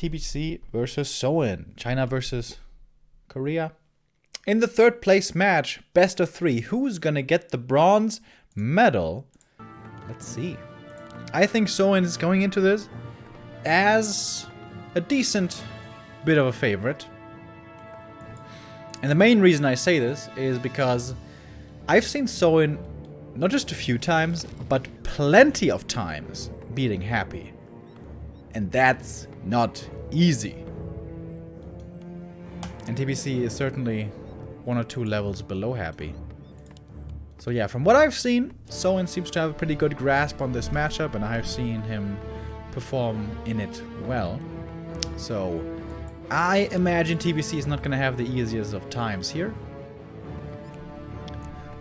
TBC versus Soin. China versus Korea. In the third place match, best of 3. Who's gonna get the bronze medal? Let's see. I think Soin is going into this as a decent bit of a favorite. And the main reason I say this is because I've seen Soin not just a few times, but plenty of times beating Happy. And that's not easy. And TBC is certainly 1 or 2 levels below Happy. So yeah, from what I've seen, Soin seems to have a pretty good grasp on this matchup, and I've seen him perform in it well. So I imagine TBC is not going to have the easiest of times here.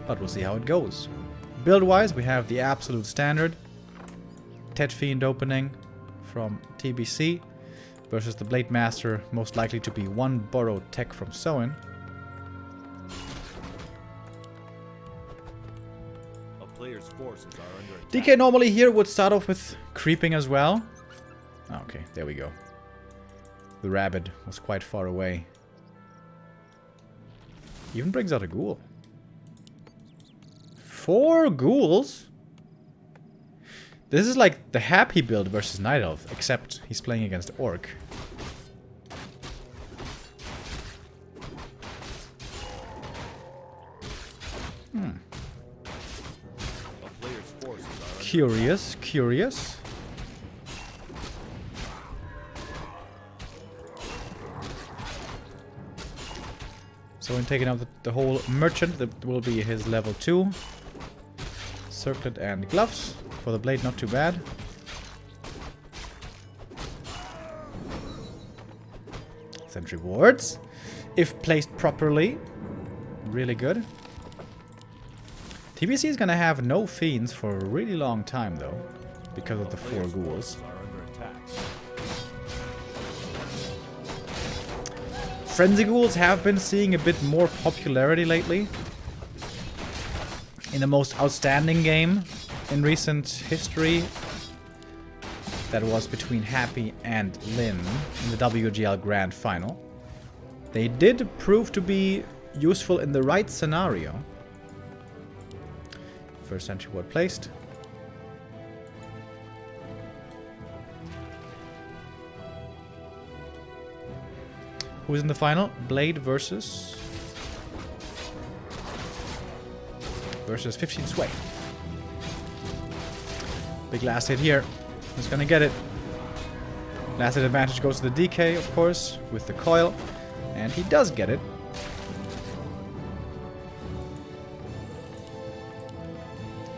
But we'll see how it goes. Build-wise, we have the absolute standard. Tet Fiend opening from TBC versus the Blade Master, most likely to be 1 borrowed tech from Soin. DK normally here would start off with creeping as well. Okay, there we go. The rabbit was quite far away. Even brings out a ghoul. 4 ghouls? This is like the Happy build versus Night Elf, except he's playing against Orc. Curious, curious. So in taking out the whole merchant, that will be his level 2. Circlet and gloves. For the blade, not too bad. Sentry wards. If placed properly, really good. TBC is gonna have no fiends for a really long time though, because of the 4 ghouls. Frenzy ghouls have been seeing a bit more popularity lately. In the most outstanding game in recent history, that was between Happy and Lin in the WGL Grand Final. They did prove to be useful in the right scenario. First sentry ward placed. Who's in the final? Blade versus 15 Sway. Big last hit here. Who's gonna get it? Last hit advantage goes to the DK, of course, with the coil. And he does get it.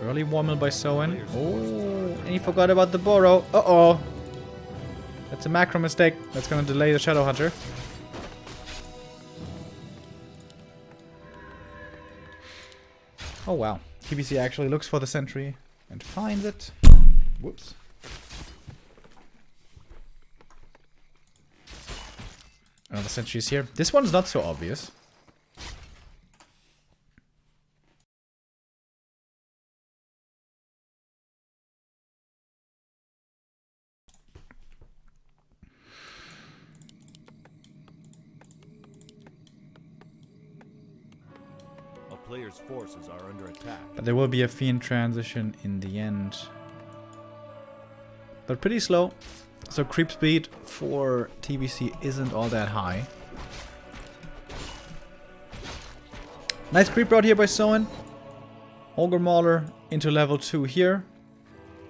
Early Warmill by Soin. Oh, and he forgot about the Borrow. Uh-oh. That's a macro mistake. That's gonna delay the Shadow Hunter. Oh wow. TBC actually looks for the sentry and finds it. Whoops. Another sentry is here. This one's not so obvious. Player's forces are under attack. But there will be a Fiend transition in the end. But pretty slow. So creep speed for TBC isn't all that high. Nice creep route here by Soin. Ogre Mauler into level 2 here.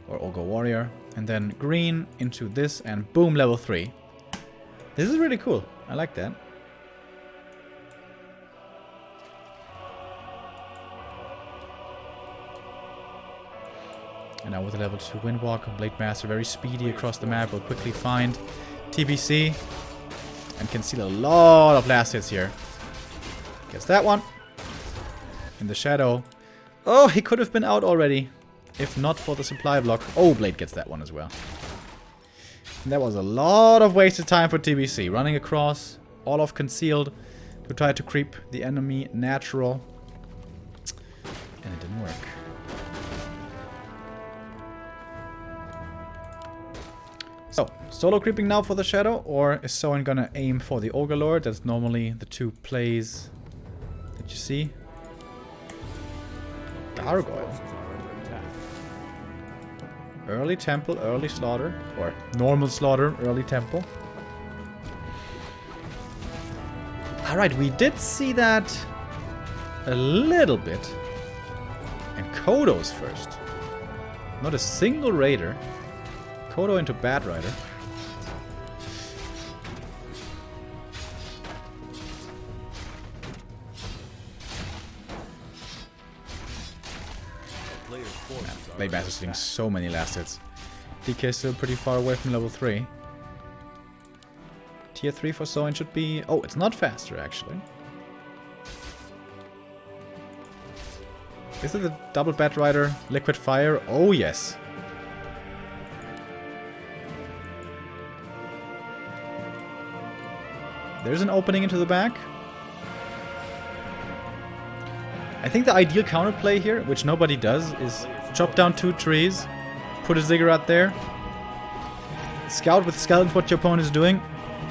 Or Ogre Warrior. And then green into this and boom, level 3. This is really cool. I like that. And now with the level 2 Windwalk, Blade Master very speedy across the map, will quickly find TBC and can seal a lot of last hits here. Gets that one. In the shadow. Oh, he could have been out already if not for the supply block. Oh, Blade gets that one as well. And that was a lot of wasted time for TBC. Running across, all of concealed to try to creep the enemy natural. And it didn't work. So, Solo creeping now for the Shadow, or is Soen gonna aim for the Ogre Lord? That's normally the two plays that you see. Gargoyle. Early Temple, early Slaughter. Or normal Slaughter, early Temple. Alright, we did see that a little bit. And Kodo's first. Not a single Raider. Kodo into Bad Rider. Blade Master's doing so many last hits. DK is still pretty far away from level 3. Tier 3 for Soen should be... Oh, it's not faster, actually. Is it the double Bat Rider? Liquid Fire? Oh, yes. There's an opening into the back. I think the ideal counterplay here, which nobody does, is chop down 2 trees, put a ziggurat there, scout with skeletons what your opponent is doing.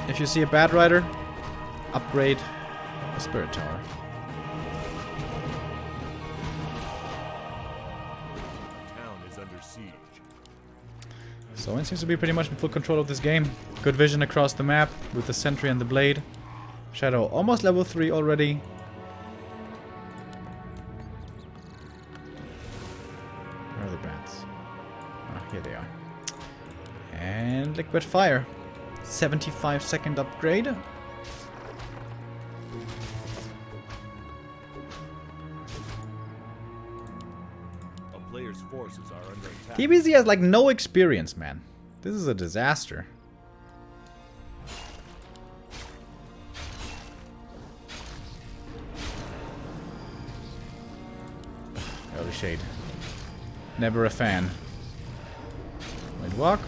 If you see a Bad Rider, upgrade a Spirit Tower. Town is under siege. Soen seems to be pretty much in full control of this game. Good vision across the map with the sentry and the blade. Shadow almost level 3 already. Where are the bats? Ah, here they are. And Liquid Fire. 75-second upgrade. A player's forces are under attack. TBZ has like no experience, man. This is a disaster. Early Shade. Never a fan. Wait, walk.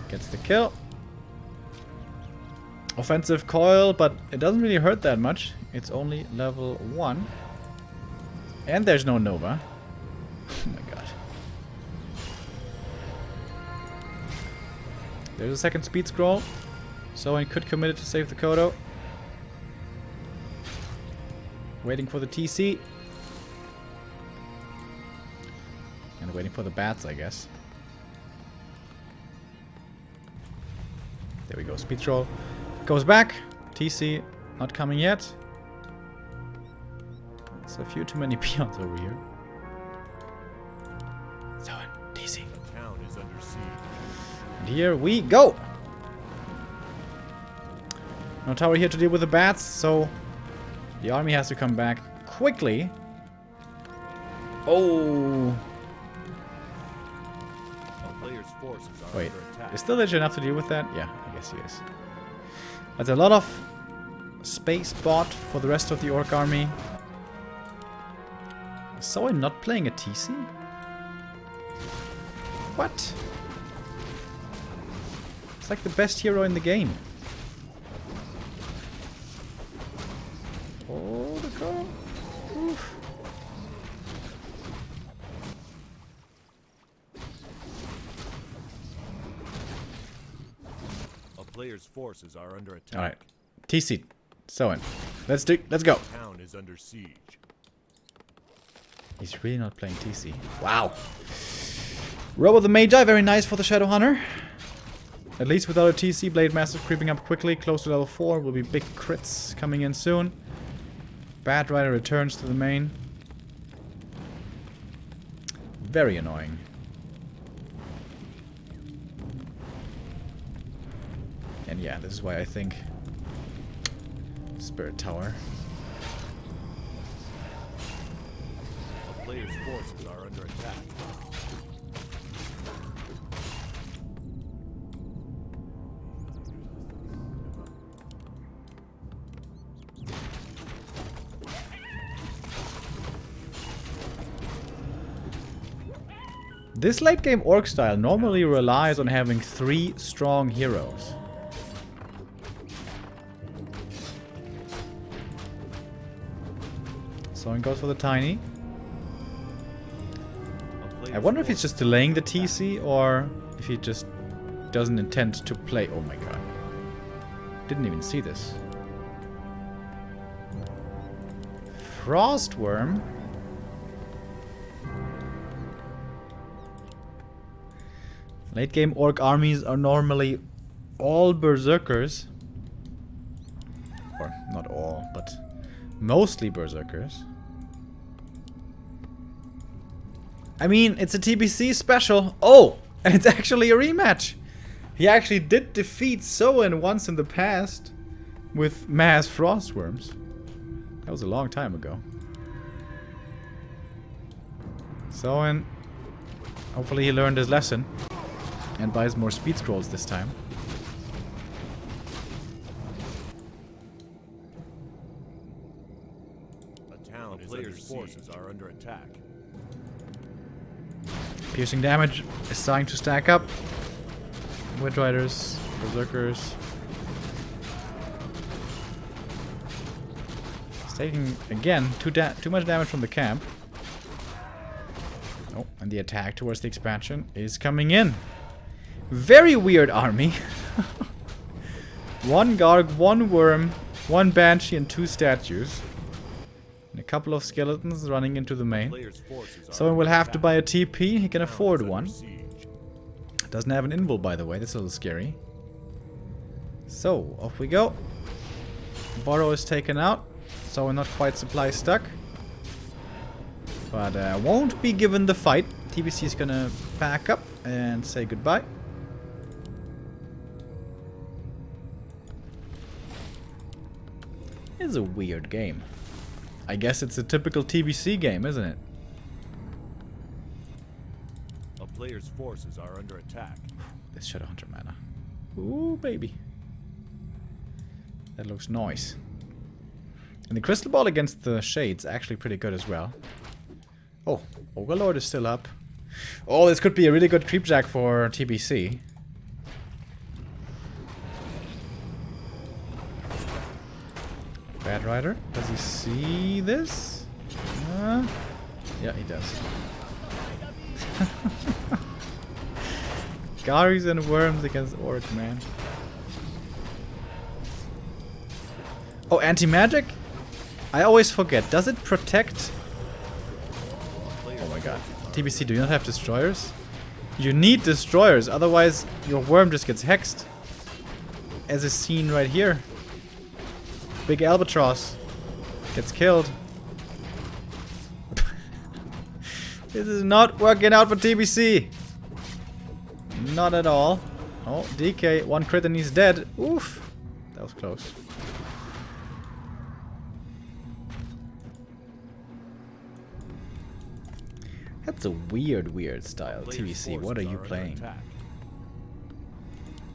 Gets the kill. Offensive coil, but it doesn't really hurt that much. It's only level 1. And there's no Nova. Oh my god. There's a second speed scroll. Soen could commit it to save the Kodo. Waiting for the TC. And waiting for the bats, I guess. There we go, speed scroll. Goes back. TC not coming yet. It's a few too many peons over here. Soen, TC. The town is under siege. And here we go. No tower here to deal with the bats, so the army has to come back quickly. Oh. A player's forces are Wait, under attack. is still legit enough to deal with that? Yeah, I guess he is. That's a lot of space bought for the rest of the Orc army. So I'm not playing a TC? What? It's like the best hero in the game. Oh, the goal. Oof. A player's forces are under attack. All right, TC, Soen. Let's go. The town is under siege. He's really not playing TC. Wow. Robo the Magi, very nice for the Shadow Hunter. At least without a TC, Blade Massive creeping up quickly, close to level 4. Will be big crits coming in soon. Bad Rider returns to the main. Very annoying. And yeah, this is why I think Spirit Tower. A player's forces are under attack. This late game Orc style normally relies on having 3 strong heroes. Soen goes for the tiny. I wonder if he's just delaying the TC or if he just doesn't intend to play. Oh my god. Didn't even see this. Frostworm? Late game orc armies are normally all berserkers. Or not all, but mostly berserkers. I mean, it's a TBC special. Oh, and it's actually a rematch. He actually did defeat Soen once in the past with mass frostworms. That was a long time ago. Soen, hopefully he learned his lesson and buys more speed scrolls this time. A town player's forces are under attack. Piercing damage is starting to stack up. Wind Riders, Berserkers. It's taking, again, too much damage from the camp. Oh, and the attack towards the expansion is coming in. Very weird army. 1 Garg, 1 Worm, 1 Banshee, and 2 statues. And a couple of skeletons running into the main. Someone will have to buy a TP. He can afford one. Doesn't have an invul, by the way. That's a little scary. So, off we go. Burrow is taken out. So we're not quite supply stuck. But won't be given the fight. TBC is gonna pack up and say goodbye. It's a weird game. I guess it's a typical TBC game, isn't it? A player's forces are under attack. This Shadow Hunter mana. Ooh, baby. That looks nice. And the Crystal Ball against the Shade's actually pretty good as well. Oh, Overlord is still up. Oh, this could be a really good creepjack for TBC. Bad Rider, does he see this? Yeah, he does. Garys and Worms against Orc, man. Oh, anti-magic? I always forget. Does it protect? Oh my god. TBC, do you not have destroyers? You need destroyers, otherwise your worm just gets hexed. As is seen right here. Big Albatross gets killed. This is not working out for TBC. Not at all. Oh, DK, 1 crit and he's dead. Oof. That was close. That's a weird style. TBC, what are you playing?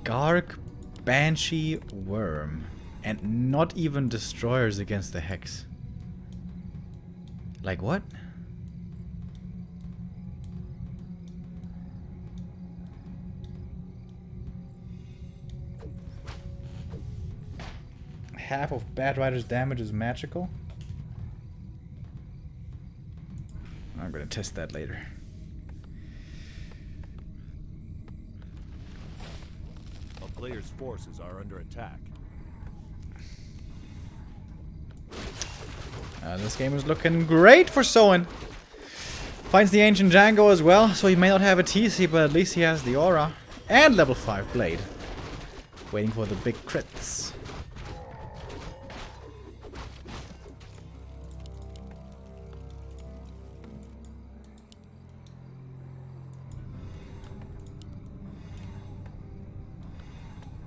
Garg, Banshee, Worm. And not even destroyers against the Hex. Like what? Half of Bad Rider's damage is magical? I'm gonna test that later. A player's forces are under attack. This game is looking great for Soen. Finds the Ancient Django as well, so he may not have a TC, but at least he has the Aura. And level 5 Blade. Waiting for the big crits.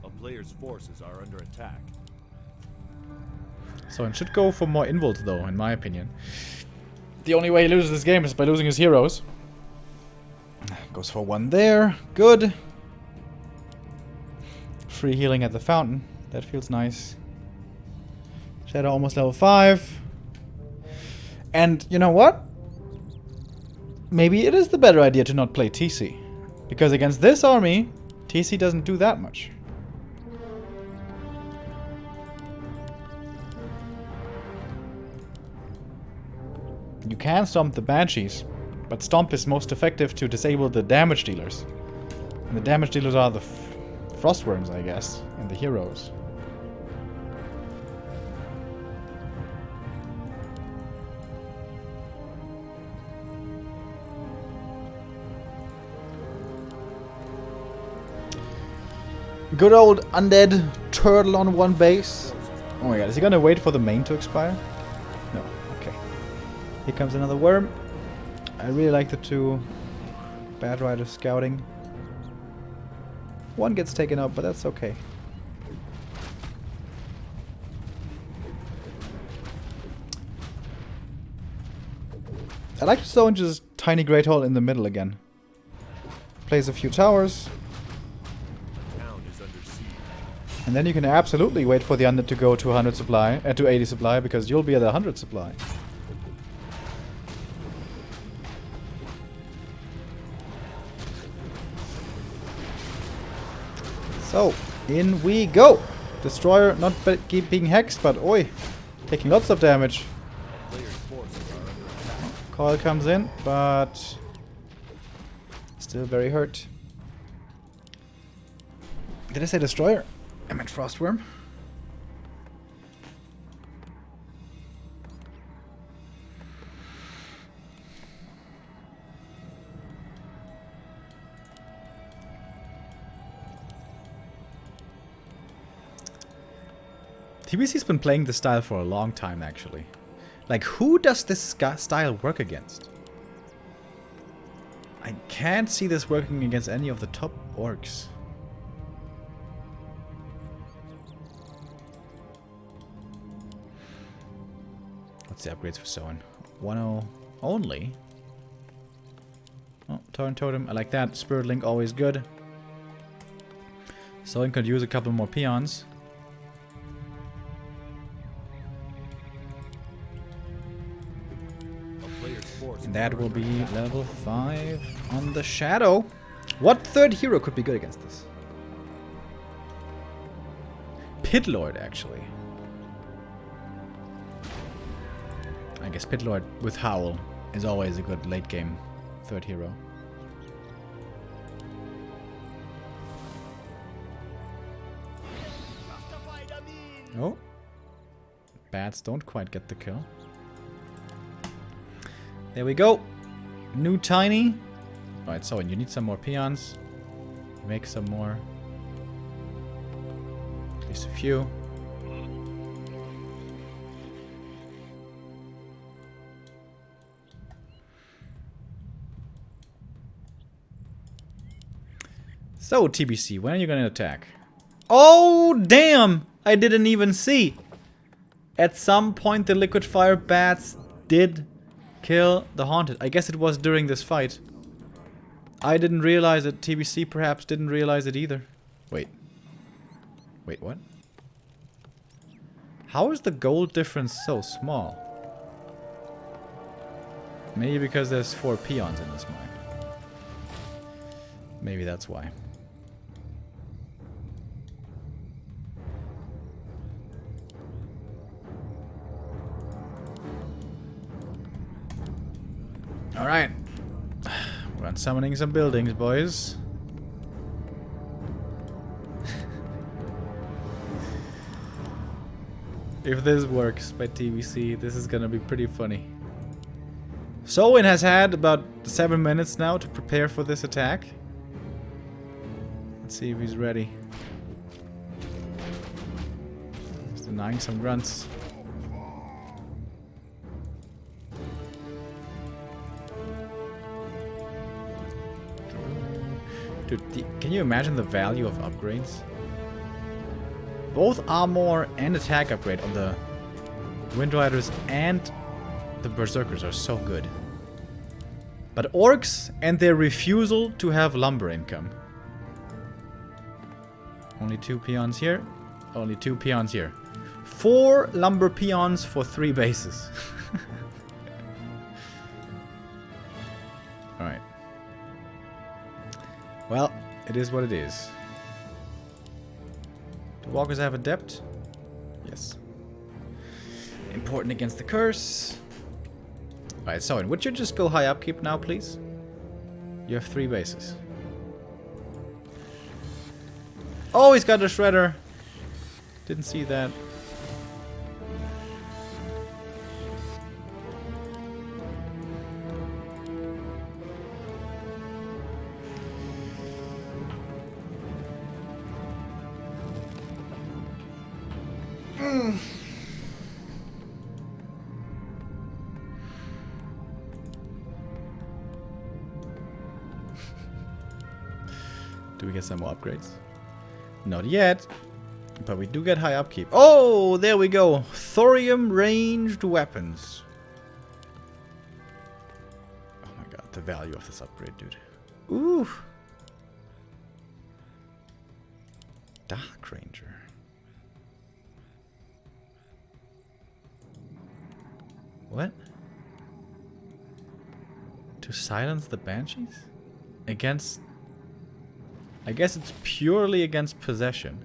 A player's forces are under attack. Soen should go for more invults though, in my opinion. The only way he loses this game is by losing his heroes. Goes for 1 there. Good. Free healing at the fountain. That feels nice. Shadow almost level 5. And you know what? Maybe it is the better idea to not play TC. Because against this army, TC doesn't do that much. You can stomp the Banshees, but stomp is most effective to disable the damage dealers. And the damage dealers are the frostworms, I guess, and the heroes. Good old undead turtle on one base. Oh my god, is he gonna wait for the main to expire? No, okay. Here comes another worm. I really like the two bad riders scouting. One gets taken out, but that's okay. I like Stone's tiny great hall in the middle again. Plays a few towers. And then you can absolutely wait for the undead to go to 100 supply, to 80 supply, because you'll be at 100 supply. So, in we go! Destroyer not keeping hexed, but oi! Taking lots of damage. Coil comes in, but still very hurt. Did I say destroyer? I meant frostworm. TBC's been playing this style for a long time, actually. Like, who does this style work against? I can't see this working against any of the top orcs. What's the upgrades for Soen? 1-0 only? Oh, Torrent Totem. I like that. Spirit Link, always good. Soen could use a couple more peons. And that will be level 5 on the Shadow. What third hero could be good against this? Pitlord, actually. I guess Pitlord with Howl is always a good late game third hero. Oh. Bats don't quite get the kill. There we go. New tiny. Alright, so you need some more peons. Make some more. At least a few. So, TBC, when are you gonna attack? Oh, damn! I didn't even see. At some point, the liquid fire bats did kill the haunted. I guess it was during this fight. I didn't realize it. TBC perhaps didn't realize it either. Wait. Wait, what? How is the gold difference so small? Maybe because there's 4 peons in this mine. Maybe that's why. Alright. We're on summoning some buildings, boys. If this works by TBC, this is gonna be pretty funny. Soen has had about 7 minutes now to prepare for this attack. Let's see if he's ready. He's denying some grunts. Dude, can you imagine the value of upgrades? Both armor and attack upgrade on the Wind Riders and the Berserkers are so good. But orcs and their refusal to have lumber income. Only 2 peons here. Only 2 peons here. 4 lumber peons for 3 bases. Alright. Well, it is what it is. Do walkers have adept? Yes. Important against the curse. Alright, so would you just go high upkeep now, please? You have 3 bases. Oh, he's got a shredder. Didn't see that. Do we get some more upgrades? Not yet. But we do get high upkeep. Oh, there we go. Thorium ranged weapons. Oh my god, the value of this upgrade, dude. Ooh. Dark Ranger. What? To silence the banshees? Against... I guess it's purely against possession.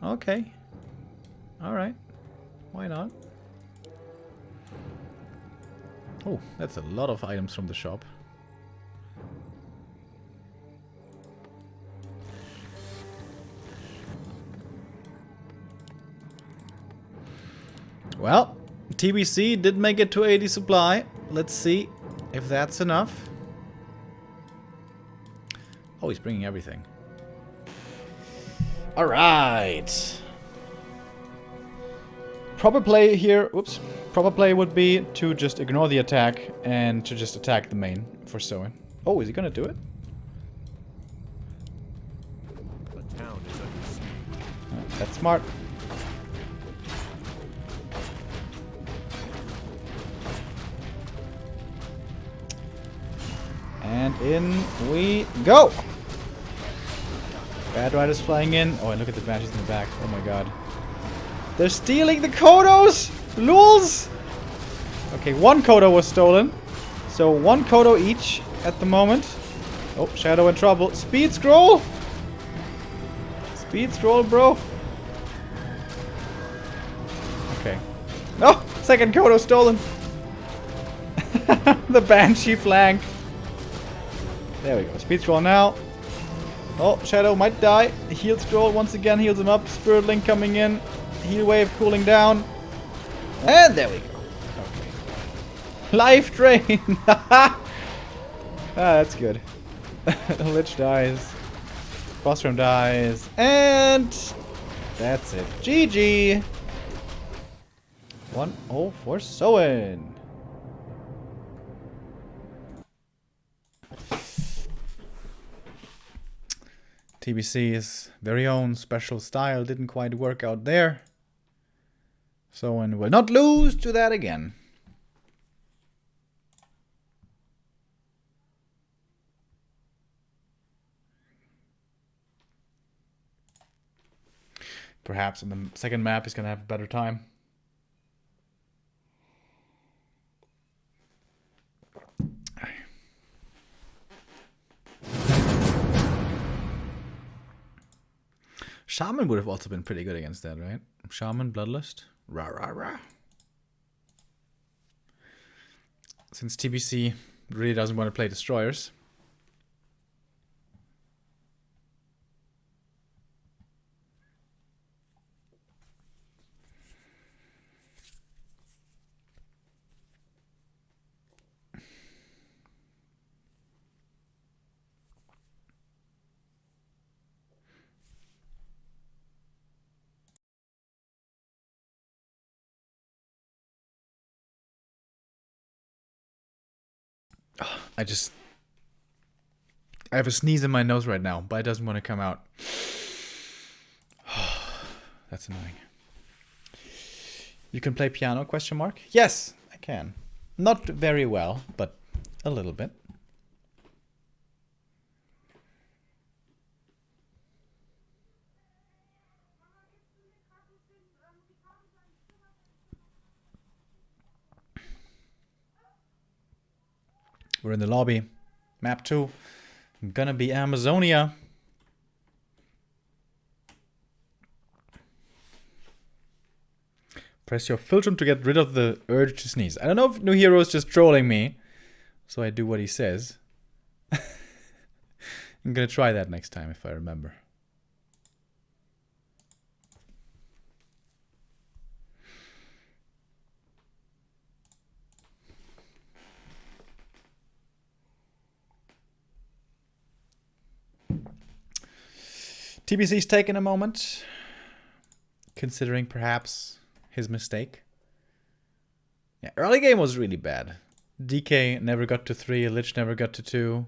Okay. Alright. Why not? Oh, that's a lot of items from the shop. Well, TBC did make it to 80 supply. Let's see if that's enough. Oh, he's bringing everything. Alright. Proper play here, oops. Proper play would be to just ignore the attack and to just attack the main for sewing. Oh, is he gonna do it? The town is under siege. That's smart. And in we go! Bad Riders flying in. Oh, and look at the banshees in the back. Oh my god. They're stealing the Kodos! Lulz! Okay, one Kodo was stolen. So one Kodo each at the moment. Oh, Shadow in trouble. Speed scroll! Speed scroll, bro. Okay. No! Second Kodo stolen! The Banshee flank. There we go. Speed scroll now. Oh, Shadow might die. Heal scroll once again heals him up. Spirit Link coming in. Heal wave cooling down. And there we go. Okay. Life drain. Ah, that's good. Lich dies. Frostrum dies. And that's it. GG. 1-0 for Soen. TBC's very own special style didn't quite work out there. Soen will not lose to that again. Perhaps in the second map he's gonna have a better time. Shaman would have also been pretty good against that, right? Shaman, Bloodlust. Rah, rah, rah. Since TBC really doesn't want to play Destroyers. I have a sneeze in my nose right now, but it doesn't want to come out. That's annoying. You can play piano, question mark? Yes, I can. Not very well, but a little bit. We're in the lobby. Map 2. Gonna be Amazonia. Press your filtrum to get rid of the urge to sneeze. I don't know if New Hero is just trolling me, so I do what he says. I'm gonna try that next time if I remember. TBC's taking a moment, considering perhaps his mistake. Yeah, early game was really bad. DK never got to 3, Lich never got to 2.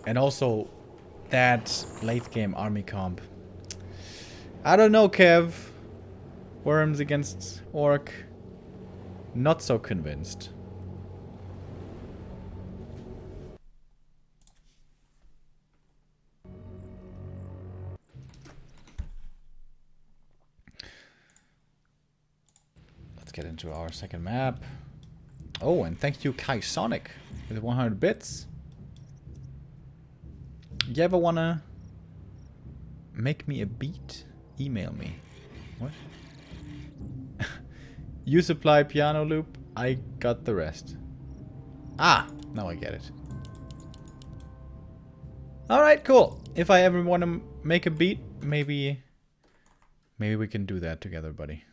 And also, that late game army comp. I don't know, Kev. Worms against Orc. Not so convinced. Let's get into our second map. Oh, and thank you, Kai Sonic, with 100 bits. You ever wanna make me a beat? Email me. What? You supply piano loop, I got the rest. Ah, now I get it. Alright, cool. If I ever want to make a beat, maybe we can do that together, buddy.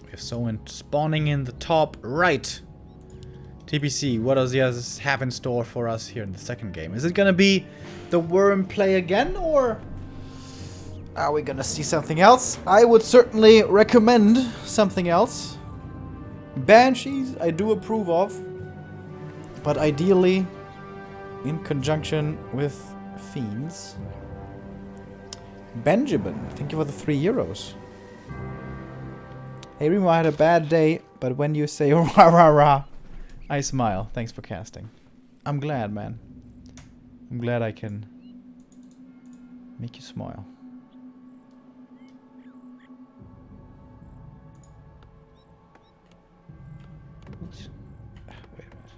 We have someone spawning in the top right. TPC, what does he have in store for us here in the second game? Is it gonna be the worm play again, or are we gonna see something else? I would certainly recommend something else. Banshees, I do approve of, but ideally in conjunction with Fiends. Benjamin, thank you for the €3. Hey Remo, I had a bad day, but when you say rah rah rah, I smile. Thanks for casting. I'm glad, man. I'm glad I can make you smile. Oops. Wait a minute.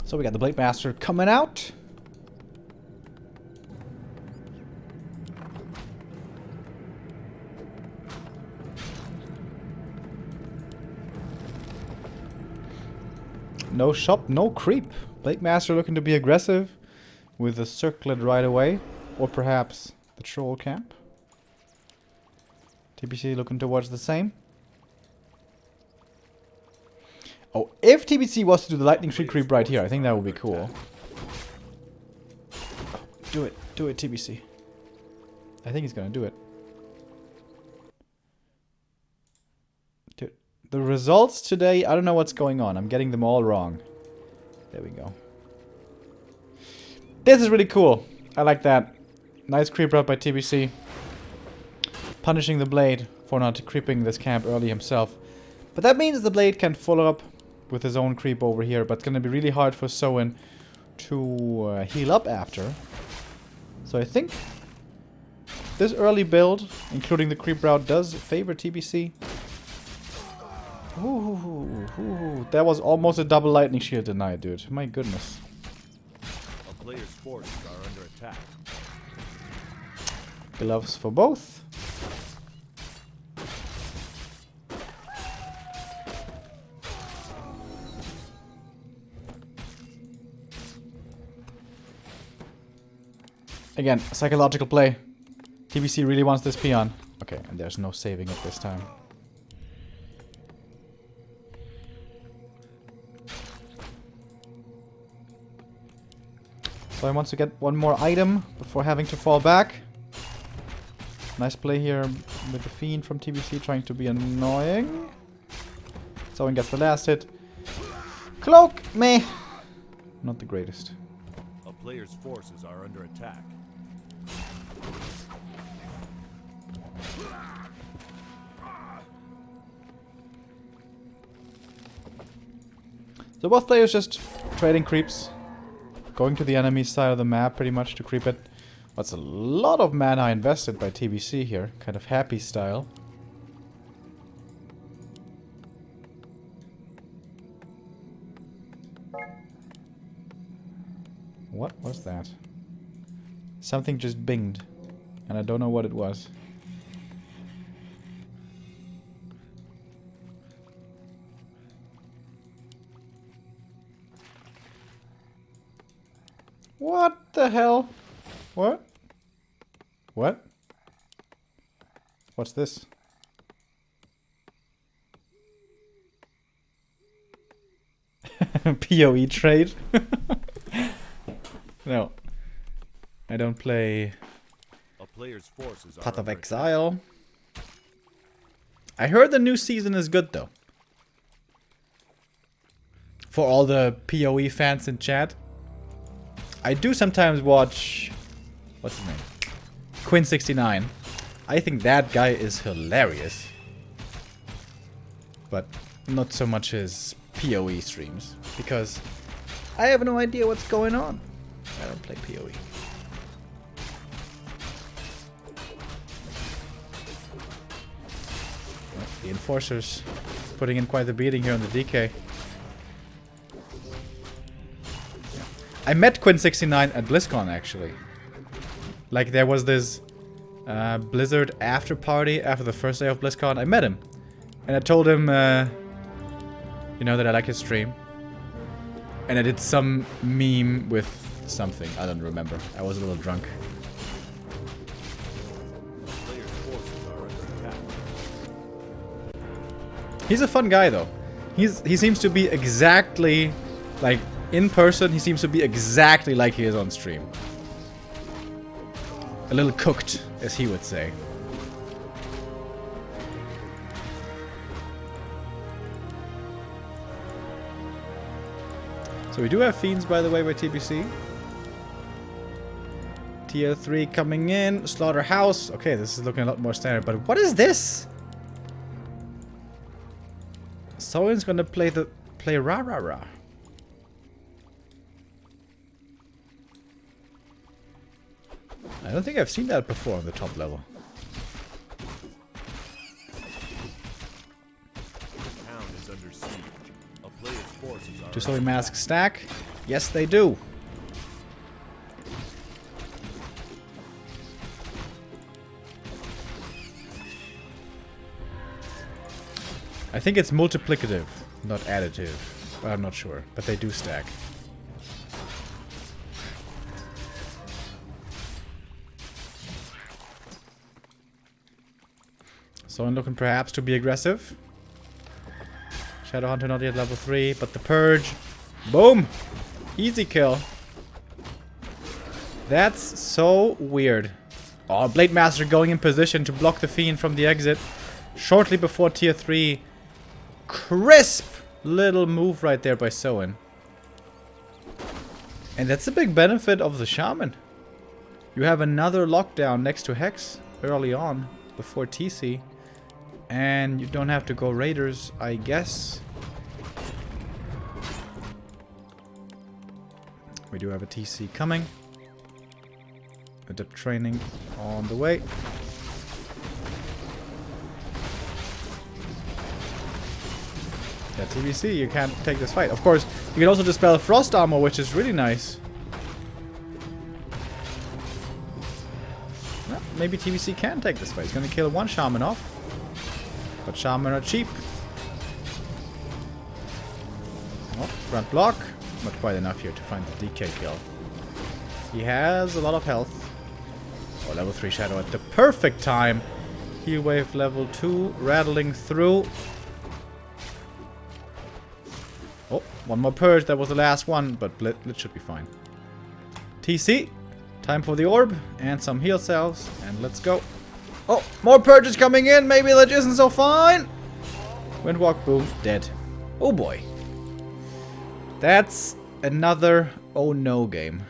So we got the Blade Master coming out. No shop, no creep. Blade Master looking to be aggressive with a circlet right away. Or perhaps the troll camp. TBC looking towards the same. Oh, if TBC was to do the lightning tree creep right here, I think that would be cool. Do it, TBC. I think he's gonna do it. Dude, the results today, I don't know what's going on. I'm getting them all wrong. There we go. This is really cool. I like that. Nice creep route by TBC. Punishing the Blade for not creeping this camp early himself. But that means the Blade can follow up with his own creep over here, but it's gonna be really hard for Soen to heal up after. So I think this early build, including the creep route, does favor TBC. Ooh, that was almost a double lightning shield denied, dude. My goodness. A player's forces are under attack. Gloves for both. Again, psychological play. TBC really wants this peon. Okay, and there's no saving it this time. So I want to get one more item before having to fall back. Nice play here with the Fiend from TBC trying to be annoying. Someone gets the last hit. Cloak! Meh. Not the greatest. A player's forces are under attack. So both players just trading creeps. going to the enemy side of the map pretty much to creep it. That's a lot of mana invested by TBC here. Kind of happy style. What was that? Something just binged. And I don't know what it was. What the hell? What? What? What's this? PoE trade? No. I don't play A player's forces are Path of under Exile. I heard the new season is good though. For all the PoE fans in chat. I do sometimes watch... What's his name? Quinn69. I think that guy is hilarious. But not so much his PoE streams. Because I have no idea what's going on. I don't play PoE. Well, the Enforcers putting in quite the beating here on the DK. I met Quinn69 at BlizzCon, actually. Like, there was this Blizzard after party after the first day of BlizzCon. I met him. And I told him, you know, that I like his stream. And I did some meme with something. I don't remember. I was a little drunk. The player's forces are under attack. He's a fun guy, though. He seems to be exactly, like, in person, he seems to be exactly like he is on stream. A little cooked, as he would say. So we do have Fiends, by the way, by TBC. Tier 3 coming in. Slaughterhouse. Okay, this is looking a lot more standard, but what is this? Someone's gonna play Rah Rah Rah. I don't think I've seen that before on the top level. The town is under siege. A player's forces are Do Sully Mask stack? Yes, they do. I think it's multiplicative, not additive. I'm not sure, but they do stack. Someone looking perhaps to be aggressive. Shadowhunter not yet level 3, but the Purge. Boom! Easy kill. That's so weird. Oh, Blade Master going in position to block the Fiend from the exit. Shortly before tier 3. Crisp little move right there by Soen. And that's a big benefit of the Shaman. You have another lockdown next to Hex early on, before TC. And you don't have to go Raiders, I guess. We do have a TC coming. Adept training on the way. Yeah, TBC, you can't take this fight. Of course, you can also dispel Frost Armor, which is really nice. Well, maybe TBC can take this fight. He's gonna kill one Shaman off. But Shaman are cheap. Oh, front block. Not quite enough here to find the DK kill. He has a lot of health. Oh, level 3 Shadow at the perfect time. Heal wave level 2 rattling through. Oh, one more purge. That was the last one, but Blitz should be fine. TC. Time for the orb and some heal cells. And let's go. Oh, more purges coming in. Maybe that isn't so fine. Windwalk, boom, dead. Oh boy. That's another oh no game.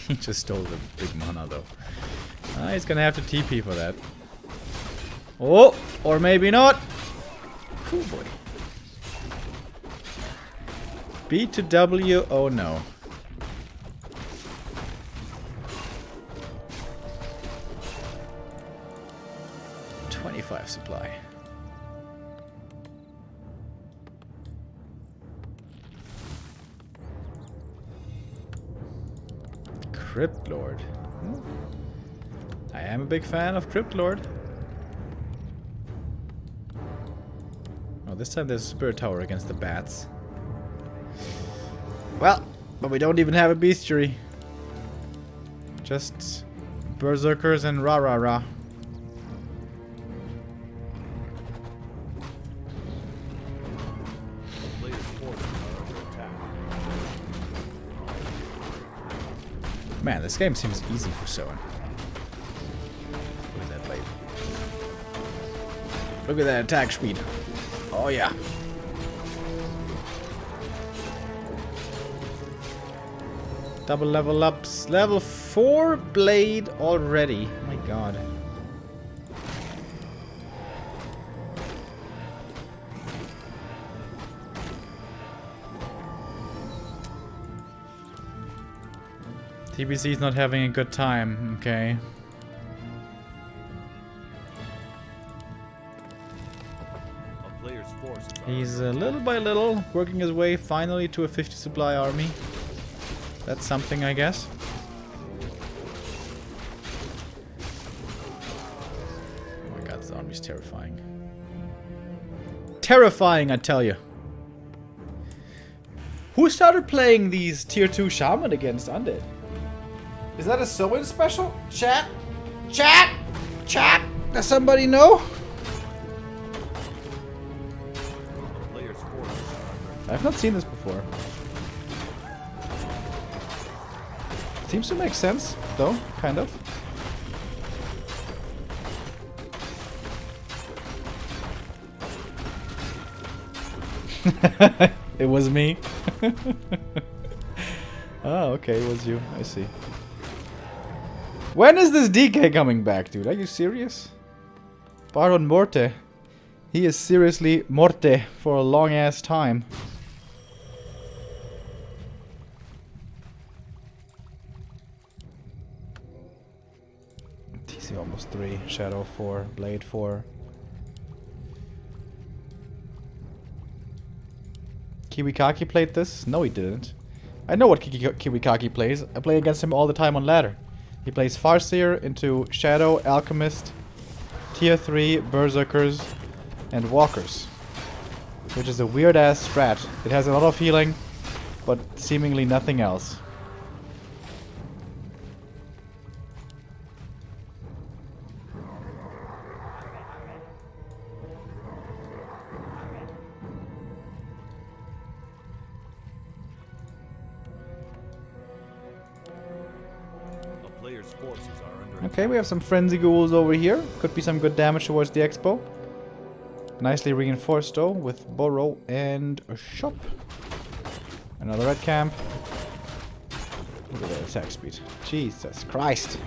He just stole the big mana though. He's gonna have to TP for that. Oh, or maybe not. Cool boy. B to W. Oh no. .25 supply. Crypt Lord. I am a big fan of Crypt Lord. Oh, this time there's a Spirit Tower against the bats. Well, but we don't even have a bestiary. Just berserkers and rah-rah-rah. Man, this game seems easy for Soen. Look at that blade. Look at that attack speed. Oh yeah. Double level ups. Level 4 blade already. Oh my god. TBC is not having a good time, okay. A player's force. He's little by little working his way finally to a 50 supply army. That's something, I guess. Oh my god, this army's terrifying. Terrifying, I tell you. Who started playing these tier 2 shaman against undead? Is that a Soen special? Chat? Chat? Chat? Does somebody know? I've not seen this before. Seems to make sense, though, kind of. It was me. Oh, okay, it was you. I see. When is this DK coming back, dude? Are you serious? Baron Morte. He is seriously Morte for a long ass time. TC almost 3, Shadow 4, Blade 4. Kiwikaki played this? No, he didn't. I know what Kiwikaki plays. I play against him all the time on ladder. He plays Farseer into Shadow, Alchemist, Tier 3, Berserkers, and Walkers. Which is a weird ass strat. It has a lot of healing, but seemingly nothing else. Okay, we have some frenzy ghouls over here. Could be some good damage towards the expo. Nicely reinforced though with burrow and a shop. Another red camp. Look at that attack speed. Jesus Christ.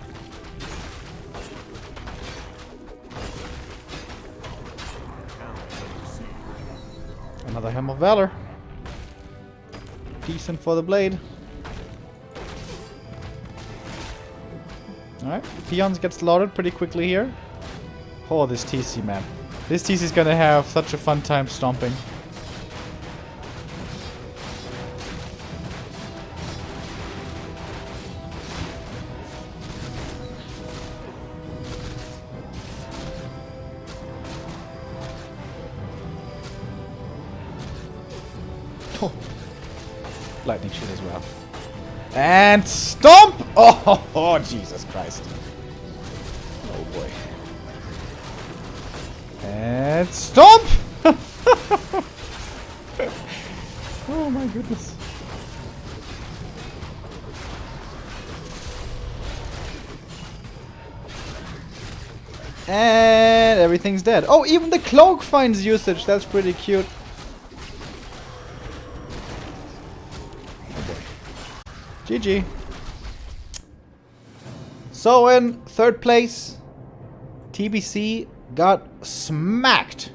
Another Helm of Valor. Decent for the blade. Alright, peons get slaughtered pretty quickly here. Oh, this TC, man. This TC is gonna have such a fun time stomping. Oh. Lightning shit as well. And stomp! Oh, Jesus Christ. Oh boy. And stomp! Oh my goodness. And everything's dead. Oh, even the cloak finds usage. That's pretty cute. GG. So in third place, TBC got smacked